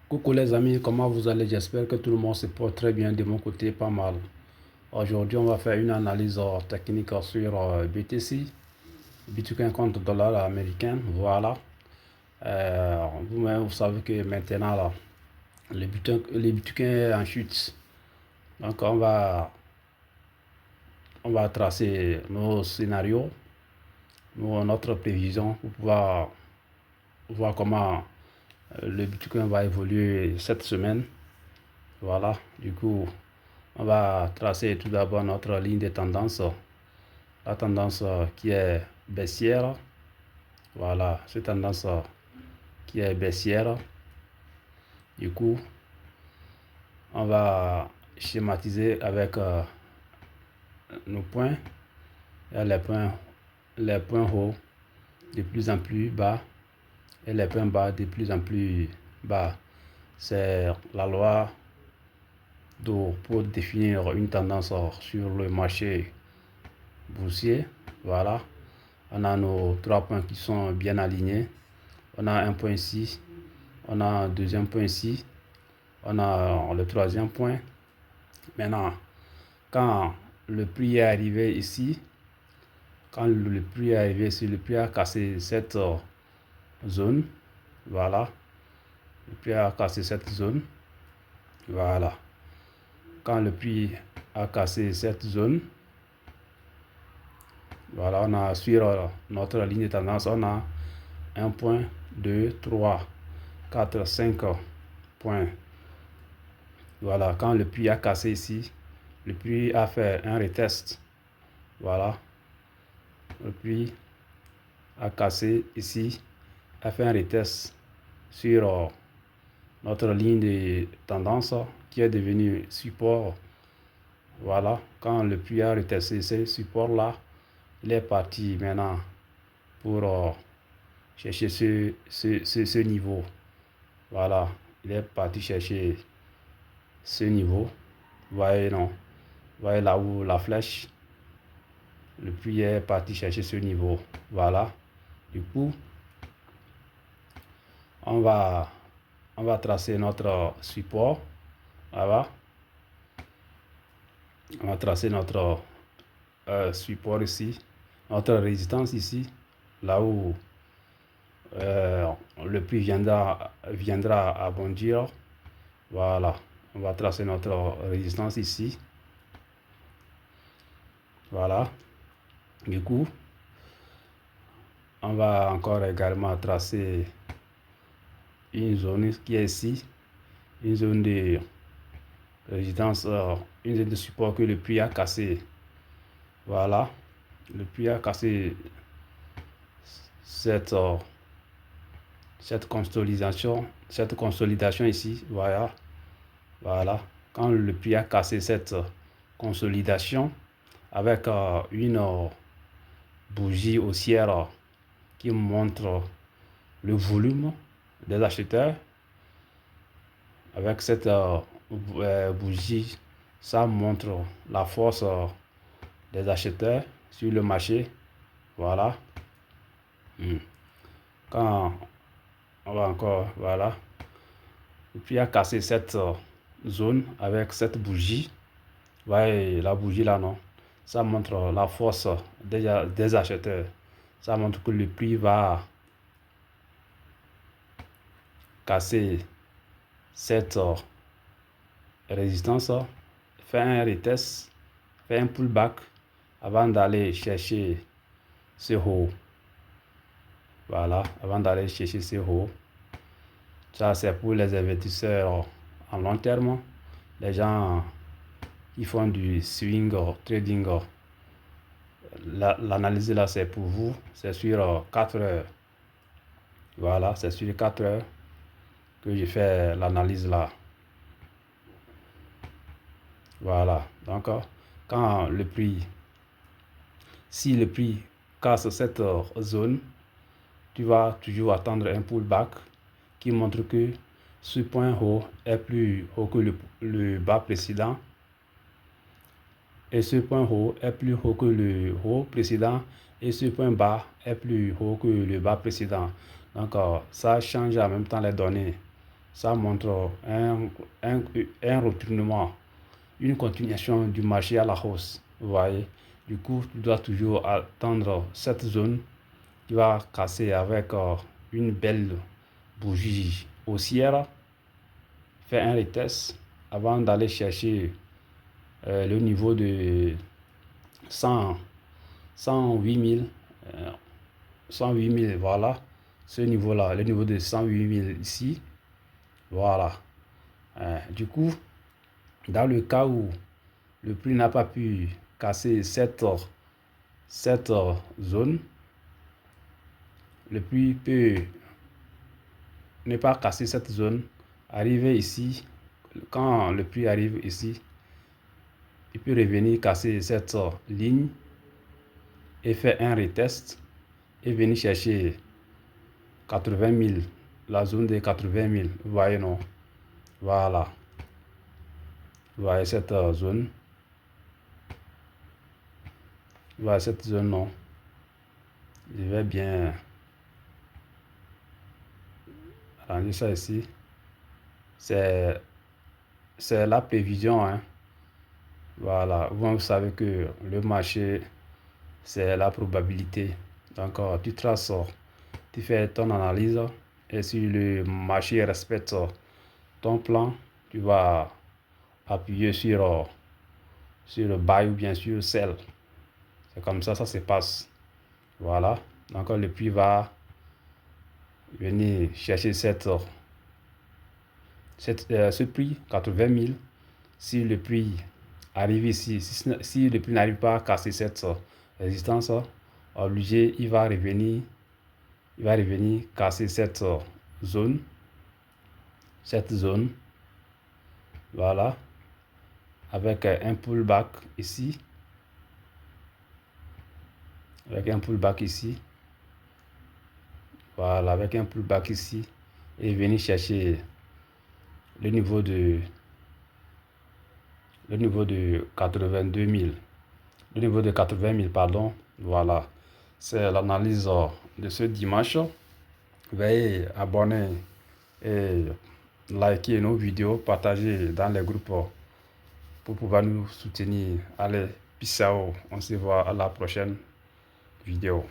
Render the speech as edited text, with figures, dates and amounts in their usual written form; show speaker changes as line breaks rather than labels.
Coucou les amis, comment vous allez? J'espère que tout le monde se porte très bien, de mon côté pas mal. Aujourd'hui on va faire une analyse technique sur BTC, Bitcoin contre dollar américain. Voilà. Vous-même vous savez que maintenant là, le Bitcoin est en chute. Donc on va tracer nos scénarios, notre prévision pour pouvoir voir comment le Bitcoin va évoluer cette semaine. Voilà, du coup, on va tracer tout d'abord notre ligne de tendance, la tendance qui est baissière. Voilà, cette tendance qui est baissière. Du coup, on va schématiser avec nos points. Et les points hauts de plus en plus bas et les points bas de plus en plus bas. C'est la loi pour définir une tendance sur le marché boursier. Voilà, on a nos 3 points qui sont bien alignés. On a un point ici, on a un deuxième point ici, on a le troisième point. Maintenant, quand le prix est arrivé ici, quand le prix est arrivé ici, le prix a cassé cette zone. Voilà, le prix a cassé cette zone. Voilà, quand le prix a cassé cette zone, voilà, on a sur notre ligne de tendance, on a 1 point, 2, 3, 4, 5 points. Voilà, quand le prix a cassé ici, le prix a fait un retest. Voilà, le prix a cassé ici, a fait un retest sur notre ligne de tendance qui est devenue support. Voilà, quand le prix a retesté ce support là, il est parti maintenant pour chercher ce niveau. Voilà, il est parti chercher ce niveau. Vous voyez, non? Vous voyez là où la flèche, le prix est parti chercher ce niveau. Voilà, du coup, on va tracer notre support. Voilà, on va tracer notre support ici, notre résistance ici, là où le prix viendra à bondir. Voilà, on va tracer notre résistance ici. Voilà, du coup, on va encore également tracer une zone qui est ici, une zone de résistance, une zone de support que le prix a cassé. Voilà, le prix a cassé cette consolidation ici. Voilà, voilà, quand le prix a cassé cette consolidation avec une bougie haussière qui montre le volume des acheteurs. Avec cette bougie, ça montre la force des acheteurs sur le marché. Voilà. Quand on va encore, voilà. Et puis il a cassé cette zone avec cette bougie. Vous voyez la bougie là, non? Ça montre la force des acheteurs. Ça montre que le prix va casser cette résistance, faire un retest, faire un pullback avant d'aller chercher ce haut. Voilà, avant d'aller chercher ce haut. Ça, c'est pour les investisseurs en long terme, les gens qui font du swing trading. L'analyse là, c'est pour vous, c'est sur 4 heures. Voilà, c'est sur 4 heures que je fais l'analyse là. Voilà, donc quand le prix, si le prix casse cette zone, tu vas toujours attendre un pullback qui montre que ce point haut est plus haut que le bas précédent et ce point haut est plus haut que le haut précédent et ce point bas est plus haut que le bas précédent. Donc ça change en même temps les données. ça montre un retournement, une continuation du marché à la hausse. Vous voyez, du coup, tu dois toujours attendre cette zone qui va casser avec une belle bougie haussière. Faire un retest avant d'aller chercher le niveau de 100, 108 000, 108 000, voilà, ce niveau-là, le niveau de 108 000 ici, voilà. Du coup, dans le cas où le prix n'a pas pu casser cette zone, le prix peut ne pas casser cette zone, arriver ici. Quand le prix arrive ici, il peut revenir casser cette ligne et faire un retest et venir chercher 80 000, la zone des 80 000. Vous voyez, non? Voilà. Vous voyez cette zone. Vous voyez cette zone, non? Je vais bien ranger ça ici. C'est la prévision, hein. Voilà. Vous savez que le marché, c'est la probabilité. Donc, tu traces, tu fais ton analyse et si le marché respecte ton plan, tu vas appuyer sur le buy ou bien sur sell. C'est comme ça se passe. Voilà. Donc, le prix va venir chercher ce prix, 80 000. Si le prix arrive ici, si le prix n'arrive pas à casser cette résistance, obligé, il va revenir casser cette zone. Voilà. Avec un pullback ici. Voilà, avec un pullback ici. Et venir chercher le niveau de 82 000. Le niveau de 80 000, pardon. Voilà. C'est l'analyse de ce dimanche. Veuillez abonner et liker nos vidéos, partager dans les groupes pour pouvoir nous soutenir. Allez, peace out. On se voit à la prochaine vidéo.